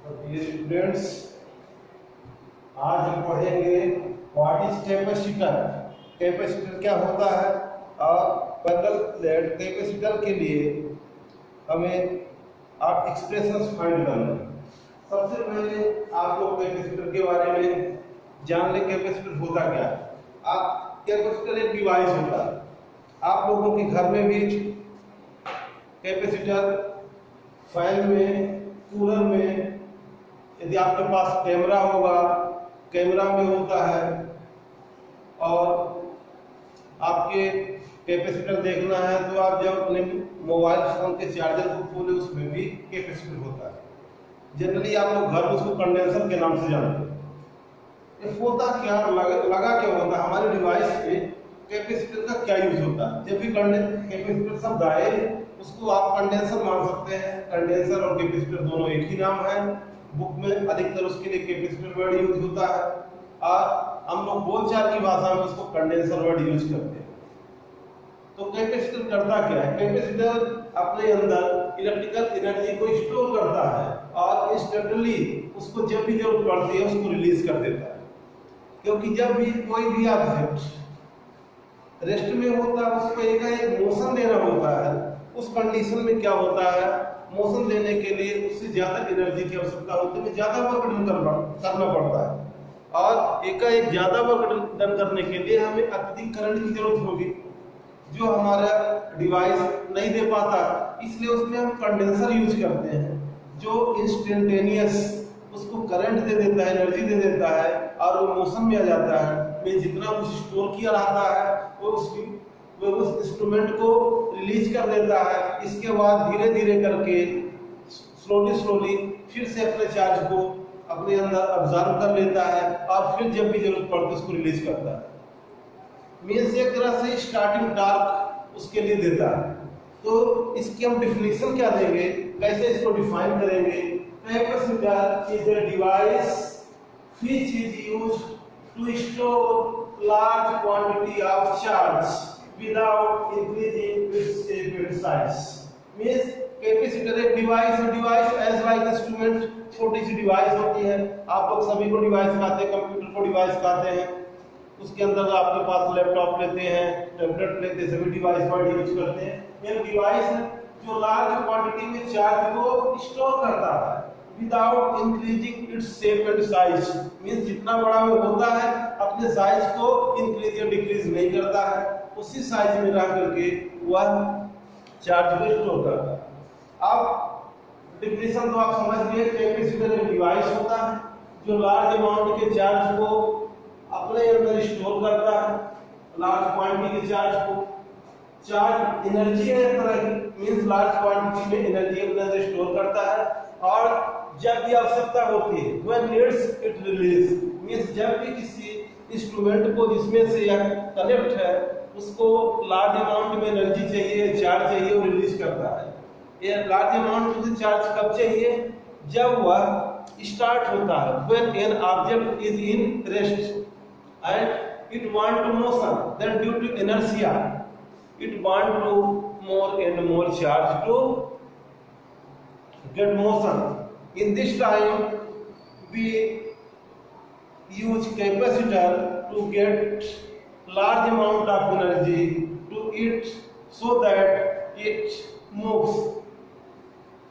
Dear students, आज हम पढ़ेंगे व्हाट इज कैपेसिटर। कैपेसिटर क्या होता है और पैरेलल प्लेट कैपेसिटर के लिए हमें आप एक्सप्रेशंस फाइंड करना है। सबसे पहले आप लोग कैपेसिटर के बारे में जान लें। कैपेसिटर होता क्या है। आप कैपेसिटर एक डिवाइस होता है। आप लोगों के घर में भी कैपेसिटर, फैन में, कूलर में, यदि आपके पास कैमरा होगा, कैमरा में होता है। और आपके कैपेसिटर देखना है तो आप जब अपने मोबाइल फोन के चार्जर को खोले उसमें भी कैपेसिटर होता है। जनरली आप लोग घर में उसको कंडेंसर के नाम से जानते हैं। ये होता क्या, लगा क्या होता है हमारे डिवाइस पे कैपेसिटर का क्या यूज होता है। जब भी कैपेसिटर शब्द आए उसको आप कंडेंसर मान सकते हैं। कंडेंसर और कैपेसिटर दोनों एक ही नाम है। बुक में अधिकतर उसके लिए कैपेसिटर वर्ड यूज होता है और हम लोग बोलचाल की भाषा में उसको कंडेंसर वर्ड यूज करते हैं। तो कैपेसिटर करता क्या है। कैपेसिटर अपने अंदर इलेक्ट्रिकल एनर्जी को स्टोर करता है और इंस्टेंटली उसको जब भी जरूरत पड़ती है उसको रिलीज कर देता है। क्योंकि जब भी कोई भी ऑब्जेक्ट रेस्ट में होता है उसको एक मोशन देना होता है। उस कंडीशन में क्या होता है, मोशन देने के लिए उससे ज्यादा एनर्जी की आवश्यकता होती है, ज्यादा वर्क डन करना पड़ता है। और एक ज्यादा वर्क डन करने के लिए हमें अत्यधिक करंट की जरूरत होगी जो हमारा डिवाइस नहीं दे पाता। इसलिए उसमें हम कंडेंसर यूज करते हैं जो इंस्टेंटेनियस उसको करंट दे देता है, एनर्जी दे देता है और वो मोशन में आ जाता है। में जितना कुछ स्टोर किया रहता है वो उस इंस्ट्रूमेंट को रिलीज कर देता है। इसके बाद धीरे धीरे करके स्लोली फिर से अपने चार्ज को अपने अंदर अब्जॉर्ब कर लेता है और फिर जब भी जरूरत पड़ती है उसको रिलीज करता है। मीन्स एक तरह से स्टार्टिंग टॉर्क उसके लिए देता है। तो इसकी हम डिफिनेशन क्या देंगे, कैसे इसको डिफाइन करेंगे। Capacitor is a device which is used to store large quantity of charge without increasing its shape and size. Means capacitor एक डिवाइस है। डिवाइस एज लाइक इंस्ट्रूमेंट, छोटी सी डिवाइस होती है। आप लोग सभी को डिवाइस कहते हैं, कंप्यूटर को डिवाइस कहते हैं। उसके अंदर आपके पास लैपटॉप लेते हैं, टैबलेट लेते हैं, सभी डिवाइस वर्ड यूज करते हैं। ये डिवाइस है जो लार्ज क्वांटिटी में चार्ज को स्टोर करता है without increasing its shape and size. Means जितना बड़ा वो होता है अपने साइज को इंक्रीज या डिक्रीज नहीं करता है, उसी साइज में रह करके वह चार्ज को स्टोर करता है। अब डिफिनेशन तो आप समझ गए। कैपेसिटर एक डिवाइस होता है जो लार्ज अमाउंट के चार्ज को अपने अंदर स्टोर करता है, लार्ज क्वांटिटी के चार्ज को। चार्ज एनर्जी है एक तरह की, मींस लार्ज क्वांटिटी में एनर्जी अपने अंदर स्टोर करता है और जब भी आवश्यकता होती है when needs it release, means जब भी किसी इंस्ट्रूमेंट को जिसमें से यह कनेक्ट है उसको लार्ज अमाउंट में एनर्जी चाहिए, चार्ज चाहिए, वो रिलीज करता है। ये लार्ज अमाउंट में चार्ज कब चाहिए, जब वह स्टार्ट होता है। when an object is in rest and it want to motion, then due to inertia it want to more and more charge to get motion. In this time we use capacitor to get large amount of energy to it so that it moves.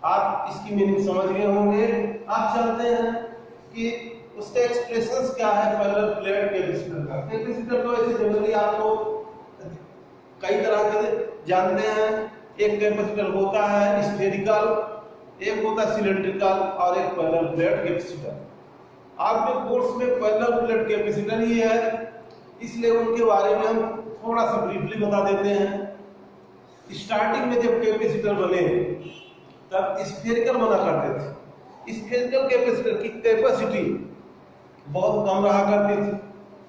आप इसकी meaning समझ गए होंगे। आप जानते हैं कि उसका एक्सप्रेशंस क्या है पैरेलल प्लेट कैपेसिटर का। कैपेसिटर तो ऐसे जनरली आपको कई तरह के जानते हैं। एक कैपेसिटर होता है स्फेरिकल, एक होता है सिलेंड्रिकल और एक पैरेलल प्लेट कैपेसिटर। आपके कोर्स में पैरेलल प्लेट कैपेसिटर ही है, इसलिए उनके बारे में हम थोड़ा सा ब्रीफली बता देते हैं। स्टार्टिंग में जब कैपेसिटर बने तब स्फेरिकल बना करते थे। स्फेरिकल कैपेसिटर की कैपेसिटी बहुत कम रहा करती थी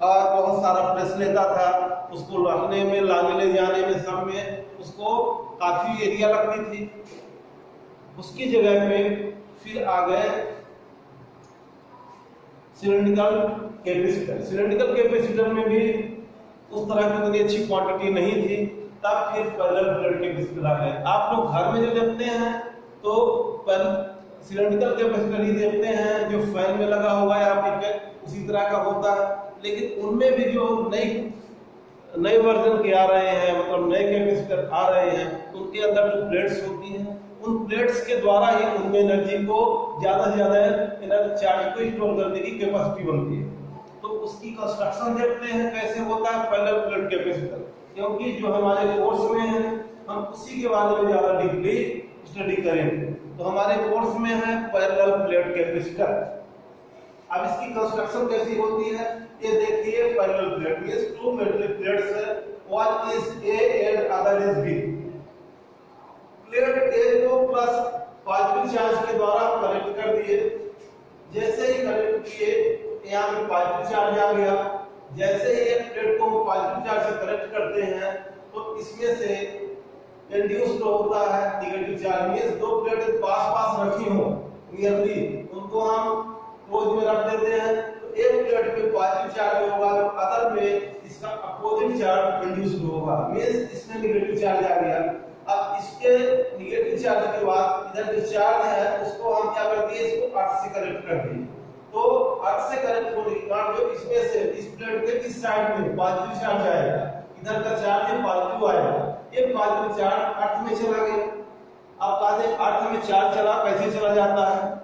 और बहुत सारा प्रेस लेता था। उसको रखने में, लाने ले जाने में, सब में उसको काफी एरिया लगती थी। उसकी जगह पे फिर आ गए सिलेंड्रिकल कैपेसिटर। सिलेंड्रिकल कैपेसिटर में भी उस तरह की उतनी अच्छी क्वांटिटी नहीं थी। तब फिर पैरेलल प्लेट कैपेसिटर आ गए। आप लोग घर में जो देखते हैं तो सिलेंड्रिकल कैपेसिटर ही देखते हैं जो फैन में लगा हुआ है, आप उसी तरह का होता है, लेकिन उनमें भी जो नए वर्जन के आ रहे हैं, मतलब नए कैपेसिटर आ रहे हैं, उनके अंदर जो प्लेट्स होती हैं, उन प्लेट्स के द्वारा ही उनमें एनर्जी को ज्यादा से ज्यादा एनर्जी चार्ज को स्टोर करने की कैपेसिटी बनती है। तो उसकी कंस्ट्रक्शन देखते हैं कैसे होता है पैरेलल प्लेट कैपेसिटर, क्योंकि जो हमारे कोर्स में है हम उसी के बारे में ज्यादा डीपली स्टडी करेंगे। तो हमारे कोर्स में है पैरेलल प्लेट कैपेसिटर। अब इसकी कंस्ट्रक्शन कैसी होती है ये देखिए। Parallel plate means two metallic plates है, one is A and other is B. Plate A को प्लस पॉजिटिव चार्ज के द्वारा कनेक्ट कर दिए, जैसे ही कनेक्ट किए यहाँ पे पॉजिटिव चार्ज आ गया। जैसे ही एक प्लेट को पॉजिटिव चार्ज से कनेक्ट करते हैं तो इसमें से इंड्यूस्ड होता है नेगेटिव चार्ज। मींस दो प्लेट पास पास रखी हो नियरली, उनको हम क्लोज में रख देते हैं, तो एक प्लेट पे पॉजिटिव चार्ज होगा तो अदर में इसका अपोजिट चार्ज इंड्यूस्ड होगा। मींस इसमें नेगेटिव चार्ज आ गया। अब इसके नेगेटिव चार्ज के बाद इधर जो चार्ज है उसको हम क्या कर दिए, इसको अर्थ से कनेक्ट कर दिए। तो अर्थ से कनेक्ट होने के बाद जो इसमें से इस प्लेट के इस साइड में पॉजिटिव चार्ज आएगा, इधर का चार्ज ये पॉजिटिव आएगा, ये पॉजिटिव चार्ज अर्थ में चला गया। अब कहते हैं अर्थ में चार्ज चला, कैसे चला जाता है?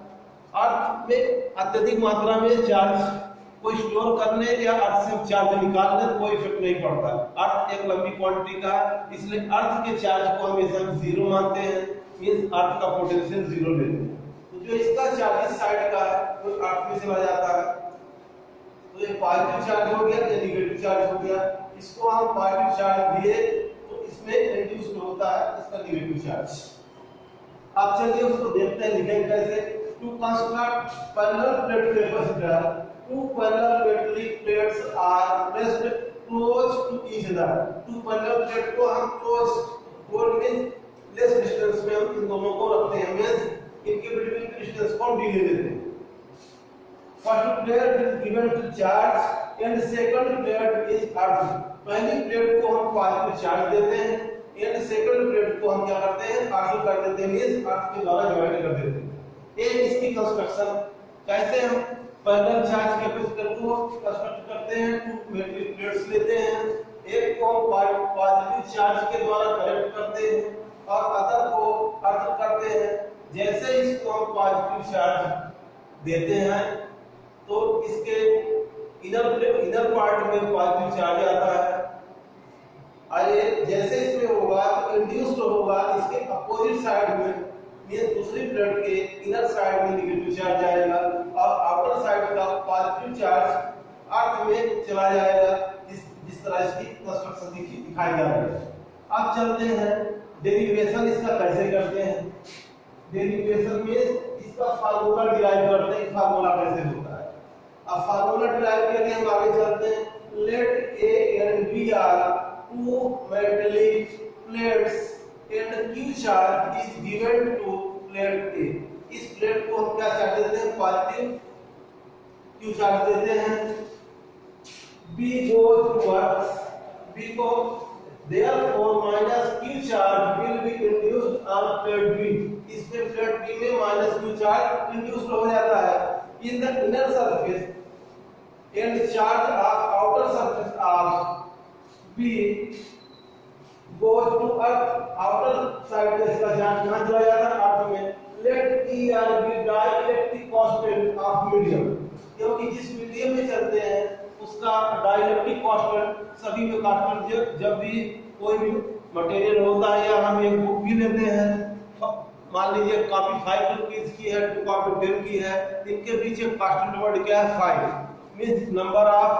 अर्थ में अत्यधिक मात्रा में चार्ज को स्टोर करने या अर्थ से चार्ज निकालने कोई इफेक्ट नहीं पड़ता। अर्थ एक लंबी क्वांटिटी का है, इसलिए अर्थ के चार्ज को हमेशा जीरो मानते हैं, मींस अर्थ का पोटेंशियल जीरो लेते हैं। तो जो इसका चार्ज इस साइड का है वो अर्थ में चला जाता है, तो ये पॉजिटिव चार्ज हो गया, ये नेगेटिव चार्ज हो गया। इसको हम पॉजिटिव चार्ज दिए तो इसमें इंड्यूस्ड होता है इसका नेगेटिव चार्ज। अब चलिए उसको देखते हैं, लिखेंगे कैसे। To construct parallel plate capacitor, two parallel metallic plates are placed close to each other। two parallel plate को हम close means less distance में हम इन दोनों को रखते हैं, means इनके between की distance को हम d ले लेते हैं। first plate is given to charge and second plate is earth। पहली प्लेट को हम पॉजिटिव चार्ज देते हैं एंड सेकंड प्लेट को हम क्या करते हैं, अर्थ कर देते हैं, मींस अर्थ के द्वारा ज्वाइन कर देते हैं। ये इसकी कंस्ट्रक्शन कैसे हम पैरेलल चार्ज कैपेसिटर को कंस्ट्रक्ट करते हैं। टू मेटलिक प्लेट्स लेते हैं, एक को पॉजिटिव चार्ज के द्वारा कनेक्ट करते हैं और अदर को अर्थ करते हैं। जैसे इसको हम पॉजिटिव चार्ज देते हैं तो इसके इनर पार्ट में पॉजिटिव चार्ज आता है, और जैसे इसमें होगा तो इंड्यूस्ड होगा इसके अपोजिट साइड में, ये दूसरी प्लेट के इनर साइड में नेगेटिव चार्ज आएगा और आउटर साइड का पॉजिटिव चार्ज अर्थ में चला जाएगा। जिस तरह इसकी कंस्ट्रक्शन दिखाई जा रही है। अब चलते हैं डेरिवेशन इसका कैसे करते हैं। डेरिवेशन में इसका फार्मूला डिराइव करते हैं, फार्मूला कैसे होता है। अब फार्मूला डिराइव के लिए हम आगे चलते हैं। Let A and B are two metallic plates and Q charge is given to plate A। इस प्लेट को हम क्या चार्ज देते हैं, पॉजिटिव Q चार्ज देते हैं। B goes towards B को therefore minus Q charge will be induced on plate B। इसमें प्लेट B में minus Q charge induced हो जाता है। In the inner surface and charge of outer surface of B goes to earth। outer side का इसका charge कहाँ चला जाता है, अर्थ में। let E R be dielectric constant of medium। क्योंकि जिस मीडियम में चलते हैं उसका डाइलेक्ट्रिक कांस्टेंट सभी में कांस्टेंट, जब भी कोई भी मटेरियल होता है या हम एक बुक भी लेते हैं, मान लीजिए कॉपी 5 रुपीज की है, 2 कॉपी 10 की है, इनके बीच एक कांस्टेंट वर्ड क्या है, 5। मींस नंबर ऑफ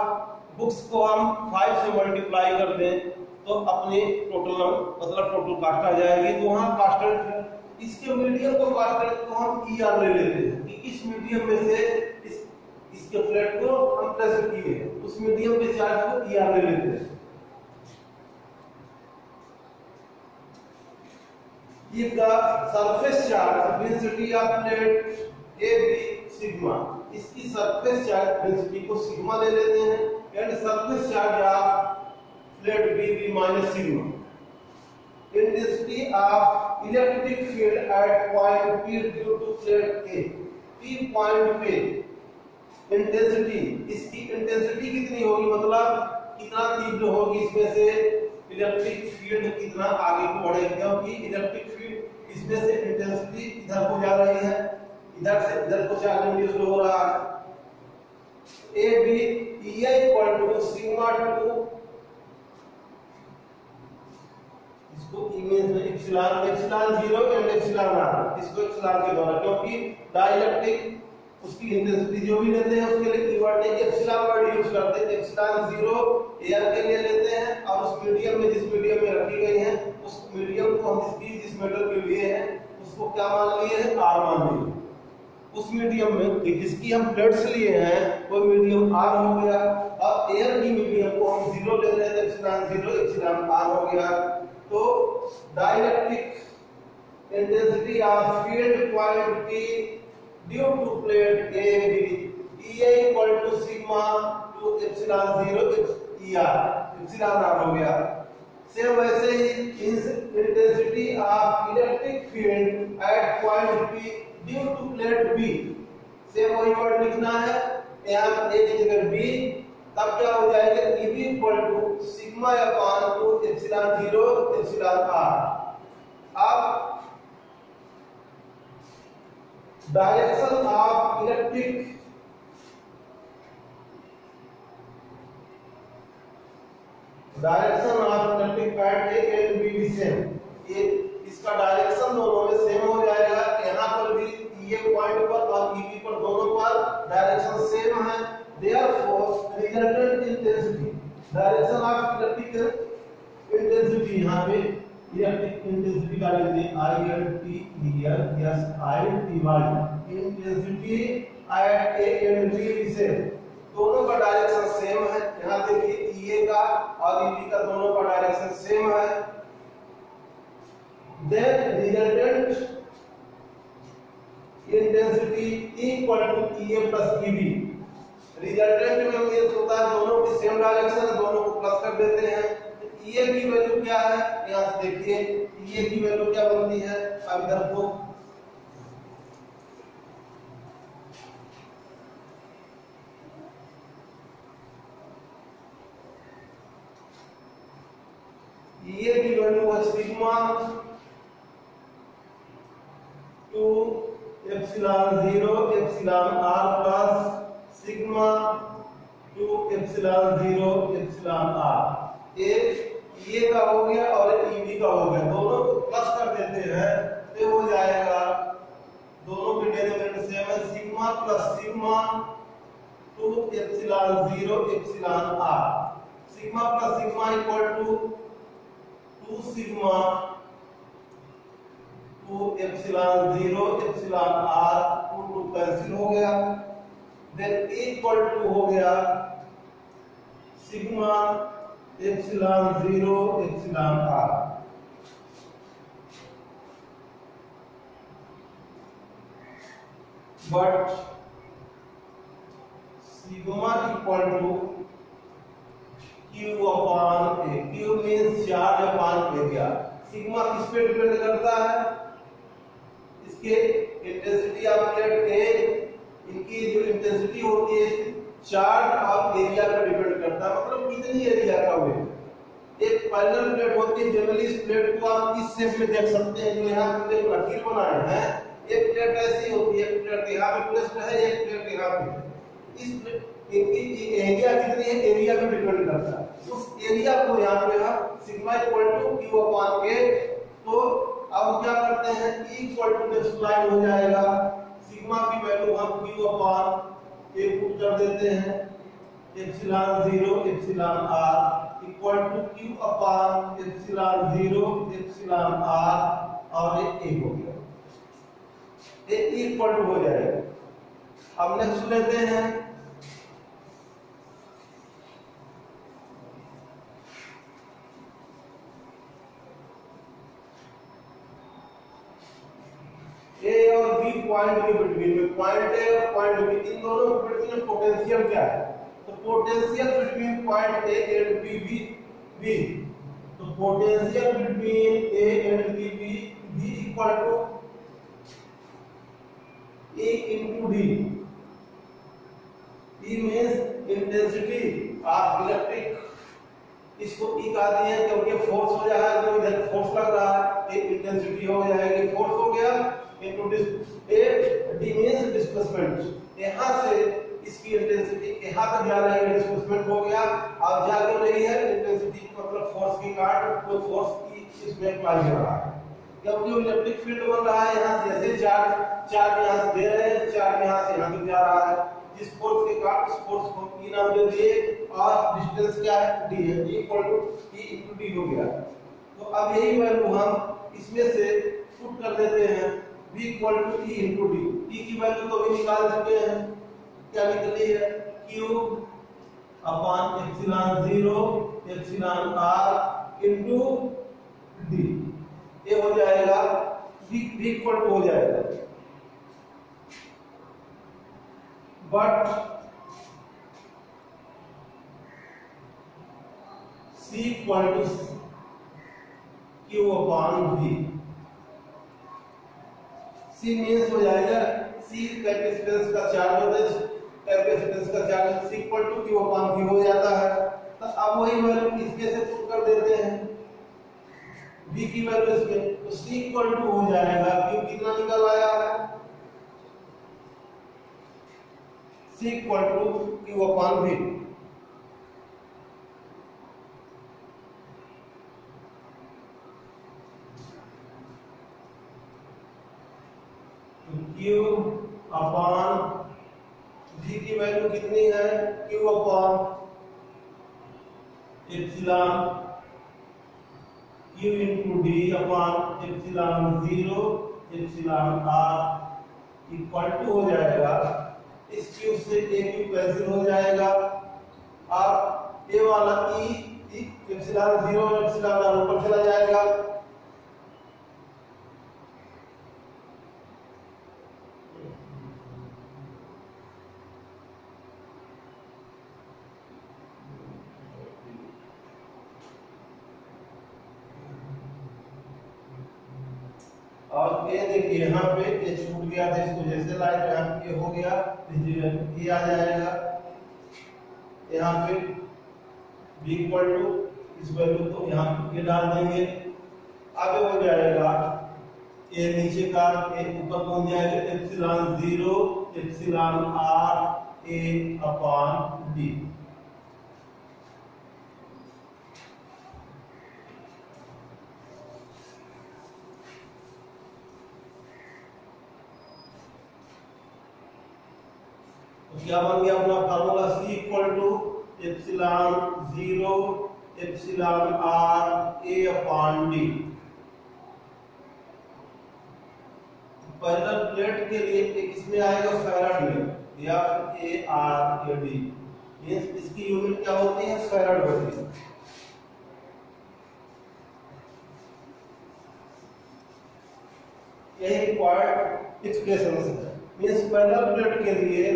बुक्स को हम 5 से मल्टीप्लाई कर दें तो अपनी टोटल मतलब टोटल कास्ट आ जाएगी। तो वहाँ कांस्टेंट इसके मीडियम को कांस्टेंट को हम ई आर ले लेते हैं कि इस मीडियम में से इसके प्लेट को हम प्रेस किए, उस मीडियम के चार्ज को ई आर ले लेते हैं। If the surface charge density of plate A B sigma, इसकी सरफेस चार्ज डेंसिटी को सिग्मा ले लेते हैं and surface charge of plate B B minus sigma. intensity of electric field at point P due to plate A। P point पे intensity, इसकी intensity कितनी होगी, मतलब कितना तीव्र होगी, इसमें से इलेक्ट्रिक फील्ड कितना आगे को बढ़ेगी, क्योंकि इलेक्ट्रिक फील्ड इसमें से इंटेंसिटी इधर को जा रही है, इधर से इधर को चार्ज इंड्यूस हो रहा है। A B E equal to sigma two, इसको इमेज में एप्सिलॉन 0 एंड एप्सिलॉन r, इसको एप्सिलॉन के द्वारा, क्योंकि डाइलेक्ट्रिक उसकी इंटेंसिटी जो भी लेते हैं उसके लिए कीवर्ड एप्सिलॉन वर्ड यूज करते हैं। एप्सिलॉन 0 एयर के लिए लेते हैं और उस मीडियम में, जिस मीडियम में रखी गई है उस मीडियम को हम जिस मेटल के लिए है उसको क्या मान लिए हैं, r मान लिए। उस मीडियम में जिसकी हम प्लेट्स लिए हैं वो मीडियम r हो गया, और एयर की मीडियम को हम 0 ले रहे हैं, एप्सिलॉन 0 एप्सिलॉन r हो गया। तो dielectric intensity of field point P due to plate A B E equal to sigma to epsilon 0 epsilon r हो गया। से वैसे ही intensity of electric field at point P due to plate B, से वही वर्ड लिखना है यहाँ A की जगह B, तब क्या हो जाएगा, EB equal to sigma upon two epsilon 0 epsilon r। अब direction of electric pad A and B भी सेम, ये इसका डायरेक्शन दोनों में सेम हो जाएगा। यहाँ पर भी ये पॉइंट पर और ईबी पर दोनों पर डायरेक्शन सेम है, therefore resultant intensity, direction of electric intensity, यहाँ पे इलेक्ट्रिक इंटेंसिटी का लेते हैं ILTESITY, intensity at A and B से दोनों का डायरेक्शन सेम है। यहाँ देखिए EA का और EB का दोनों का डायरेक्शन सेम है। Then resultant intensity equal to EA plus EB, resultant में ये होता है दोनों की सेम डायरेक्शन है, दोनों को प्लस कर देते हैं। EA की वैल्यू क्या है, यहाँ से देखिए EA की वैल्यू क्या बनती है, अब इधर को EA की वैल्यू है sigma two epsilon 0 epsilon r plus sigma two epsilon 0 epsilon r। ये का हो गया और EB का हो गया, दोनों को प्लस कर देते हैं तो हो जाएगा, दोनों के डेरिवेटिव सेम है, sigma plus sigma two epsilon 0 epsilon r। Sigma plus sigma equal to 2 sigma two epsilon 0 epsilon r, 2 cancel हो गया, देन इक्वल टू हो गया sigma epsilon 0 epsilon r। But sigma equal to Q upon A, Q means charge upon area. Sigma किस पे depend करता है, इसके intensity of plate A, इनकी जो इंटेंसिटी होती है चार्ज और एरिया पर डिपेंड करता है, मतलब कितनी एरिया का हुए। एक पैरेलल प्लेट होती है, जनरली इस प्लेट को आप इस शेप में देख सकते हैं, जो यहाँ पे लकीर बनाए हैं, एक प्लेट ऐसी होती है, एक प्लेट यहाँ पे प्लेस्ड है, एक प्लेट यहाँ पे। इस इनकी एरिया कितनी है, एरिया पे डिपेंड करता है। उस एरिया को यहाँ पे हम sigma equal to Q upon A, तो अब क्या करते हैं, E equal to next line हो जाएगा, सिग्मा की वैल्यू हम Q अपॉन A पुट कर देते हैं, epsilon 0 epsilon r equal to Q upon epsilon 0 epsilon r, और ये हो गया, ये इक्वल टू हो जाएगा। अब नेक्स्ट लेते हैं A और B पॉइंट के बिटवीन में, पॉइंट A और पॉइंट B, इन दोनों के बिटवीन में पोटेंशियल क्या है, तो potential between point A and B, तो तो potential between A and B B equal to E into D. E means intensity of electric, इसको E कहा दिया है क्योंकि फोर्स हो जाए तो इधर फोर्स लग रहा है, एक इंटेंसिटी हो जाएगी, फोर्स हो गया इनटू डी मींस डिस्प्लेसमेंट, यहां से इसकी इंटेंसिटी यहां तक जा रही है, डिस्प्लेसमेंट हो गया, अब जा क्यों रही है इंटेंसिटी मतलब फोर्स की काट, तो फोर्स की इसमें अप्लाई हो रहा है क्योंकि इलेक्ट्रिक फील्ड बन रहा है, यहाँ से जैसे चार्ज यहाँ से दे रहे हैं, चार्ज यहाँ से यहाँ तक जा रहा है, जिस फोर्स के कारण उस फोर्स को E नाम दे दिए और डिस्टेंस क्या है D है, E equal to E into D हो गया। तो अब यही वैल्यू हम इसमें से पुट कर देते हैं V equal to E into D, E की वैल्यू तो भी निकाल चुके हैं, क्या निकली है Q upon epsilon 0 epsilon R into D, ये हो जाएगा V इक्वल टू हो जाएगा, but C equal to Q upon V, C means हो जाएगा C कैपेसिटेंस का चार्ज होता है, कैपेसिटेंस का charge C equal to Q upon V हो जाता है। तो अब वही वैल्यू इसमें से पुट कर देते हैं V की वैल्यू इसमें, तो C इक्वल टू हो जाएगा Q कितना निकल आया है C equal to Q upon V, Q upon V की वैल्यू कितनी है Q upon epsilon Q into D upon epsilon 0 epsilon R equal to हो जाएगा, इस Q से A Q कैंसिल हो जाएगा और A वाला E एप्सिलॉन 0 एप्सिलॉन R ऊपर चला जाएगा, और ये देखिए यहाँ पे ये छूट गया था, इसको जैसे लाइन यहाँ ये हो गया, ये आ जाएगा यहाँ पे V इक्वल टू इस वैल्यू को यहाँ पे डाल देंगे, आगे हो जाएगा ये नीचे का ये ऊपर पहुंच जाएगा epsilon 0 epsilon R A upon D। क्या बन गया अपना formula C equal to epsilon 0 epsilon R A upon D। Parallel plate के लिए एक इसमें आएगा फैराड में या ARAD, इसकी यूनिट क्या होती है फैराड होती है। यही रिक्वायर्ड एक्सप्रेशन है, मींस पैरेलल प्लेट के लिए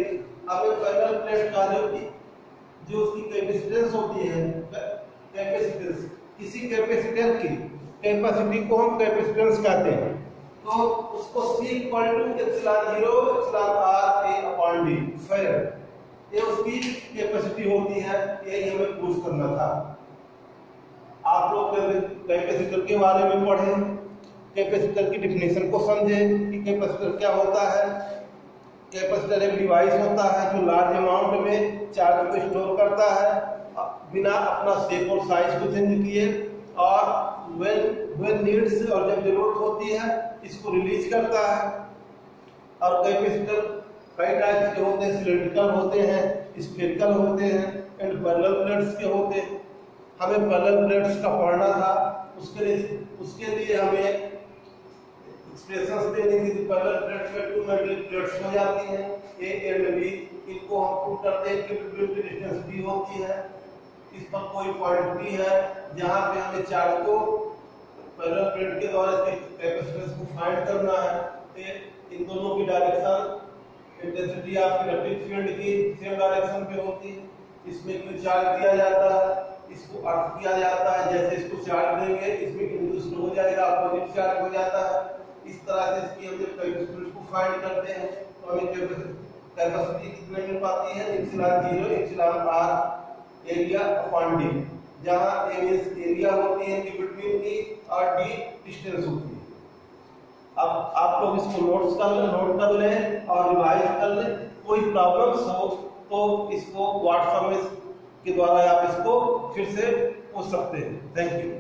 हमें पैरेलल प्लेट का जो उसकी कैपेसिटेंस होती है, कैपेसिटेंस किसी कैपेसिटर की कैपेसिटी को हम कैपेसिटेंस कहते हैं, तो उसको C equal to epsilon 0 epsilon R A upon D farad, ये उसकी कैपेसिटी होती है, यही हमें प्रूव करना था। आप लोग कैपेसिटर के बारे में पढ़े, कैपेसिटर की डेफिनेशन को समझे कि कैपेसिटर क्या होता है। कैपेसिटर एक डिवाइस होता है जो लार्ज अमाउंट में चार्ज को स्टोर करता है बिना अपना शेप और साइज को चेंज किए, और व्हेन नीड्स और जब जरूरत होती है इसको रिलीज करता है। और कैपेसिटर कई टाइप्स के होते हैं, सिलिंड्रिकल होते हैं, स्फेरिकल होते हैं एंड पैरेलल प्लेट्स के होते हैं। हमें पैरेलल प्लेट्स का पढ़ना था, उसके लिए हमें एक्सप्रेशंस देनी थी। पैरेलल प्लेट में टू मेटलिक प्लेट्स हो जाती हैं A एंड B, इनको हम प्रूव करते हैं कि बिटवीन की डिस्टेंस D होती है, इस पर कोई पॉइंट B है जहां पे हमें चार्ज को पैरेलल प्लेट के द्वारा इसके कैपेसिटेंस को फाइंड करना है। तो इन दोनों की direction intensity of electric field की सेम डायरेक्शन पे होती है, इसमें कोई चार्ज दिया जाता है इसको अर्थ किया जाता है। जैसे इसको चार्ज देंगे, इसमें इंड्यूस्ड हो जाएगा, अपोजिट चार्ज हो जाता है। इस तरह से इसकी हम जब कैपेसिटेंस को फाइंड करते हैं तो हमें कैपेसिटी कितने मिल पाती है, epsilon 0 epsilon r area upon d, जहां a एरिया होती है कि बिटवीन e और d डिस्टेंस होती है। अब आप लोग इसको नोट कर लें और रिवाइज कर लें। कोई प्रॉब्लम्स हो तो इसको व्हाट्सएप में के द्वारा आप इसको फिर से पूछ सकते हैं। Thank you.